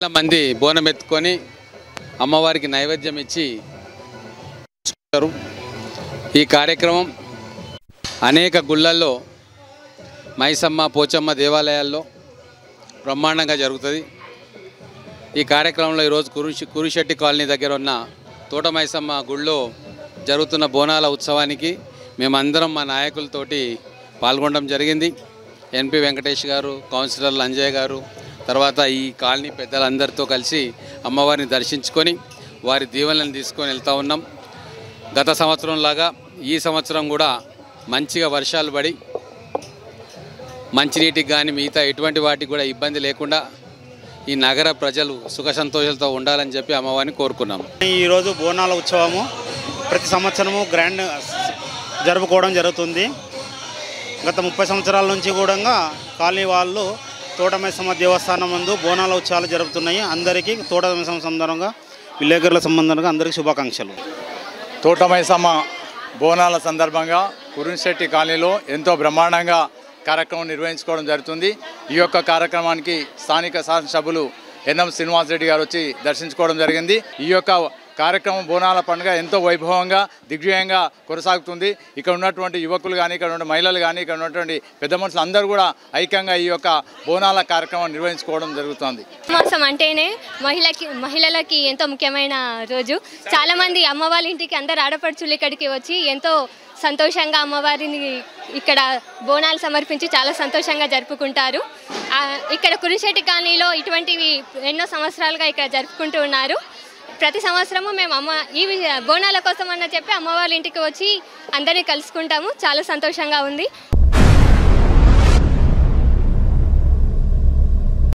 మంది బోనం ఎత్తుకొని అమ్మవారికి నైవేద్యం ఇచ్చి ఈ కార్యక్రమం అనేక గుళ్ళల్లో మైసమ్మ పోచమ్మ దేవాలయాల్లో బ్రహ్మాండంగా జరుగుతుంది। ఈ కార్యక్రమంలో ఈరోజు కురిశెట్టి కాలనీ దగ్గర ఉన్న తోట మైసమ్మ గుళ్ళో జరుగుతున్న బోనాల ఉత్సవానికి మేమందరం మా నాయకులతోటి పాల్గొనడం జరిగింది। ఎన్పి వెంకటేష్ గారు, కౌన్సిలర్ అంజయ్ గారు, తర్వాత ఈ కాలనీ పెద్దలందరితో కలిసి అమ్మవారిని దర్శించుకొని వారి దీవెనలను తీసుకొని వెళ్తూ ఉన్నాం। గత సంవత్సరం లాగా ఈ సంవత్సరం కూడా మంచిగా వర్షాలు పడి మంచినీటికి కానీ మిగతా ఎటువంటి వాటికి కూడా ఇబ్బంది లేకుండా ఈ నగర ప్రజలు సుఖ సంతోషాలతో ఉండాలని చెప్పి అమ్మవారిని కోరుకున్నాం। ఈరోజు బోనాల ఉత్సవము ప్రతి సంవత్సరము గ్రాండ్ జరుపుకోవడం జరుగుతుంది। గత 30 సంవత్సరాల నుంచి కూడా కాలనీ వాళ్ళు తోట మైసమ్మ దేవస్థానం ముందు బోనాల ఉత్సవాలు జరుగుతున్నాయి। అందరికీ తోట మైసమ్మ సందర్భంగా విలేకరుల సంబంధంగా అందరికీ శుభాకాంక్షలు। తోట మైసమ్మ బోనాల సందర్భంగా కురిశెట్టి కాలనీలో ఎంతో బ్రహ్మాండంగా కార్యక్రమం నిర్వహించుకోవడం జరుగుతుంది। ఈ యొక్క కార్యక్రమానికి స్థానిక శాసనసభ్యులు ఎన్ఎం శ్రీనివాస్ రెడ్డి గారు వచ్చి దర్శించుకోవడం జరిగింది। ఈ యొక్క కార్యక్రమం బోనాల పండుగ ఎంతో వైభవంగా దిగ్విజయంగా కొనసాగుతుంది। ఇక్కడ ఉన్నటువంటి యువకులు కానీ, ఇక్కడ ఉన్న మహిళలు కానీ, ఇక్కడ ఉన్నటువంటి పెద్ద మనుషులు అందరూ కూడా ఐక్యంగా ఈ యొక్క బోనాల కార్యక్రమం నిర్వహించుకోవడం జరుగుతుంది। మాసం అంటేనే మహిళలకి ఎంతో ముఖ్యమైన రోజు। చాలామంది అమ్మవారి ఇంటికి అందరు ఆడపడుచులు ఇక్కడికి వచ్చి ఎంతో సంతోషంగా అమ్మవారిని ఇక్కడ బోనాలు సమర్పించి చాలా సంతోషంగా జరుపుకుంటారు। ఇక్కడ కురిశెట్టి కాలనీలో ఇటువంటివి ఎన్నో సంవత్సరాలుగా ఇక్కడ జరుపుకుంటూ ఉన్నారు। ప్రతి సంవత్సరము మేము ఈ బోనాల కోసం అన్న చెప్పి అమ్మవారి ఇంటికి వచ్చి అందరినీ కలుసుకుంటాము। చాలా సంతోషంగా ఉంది।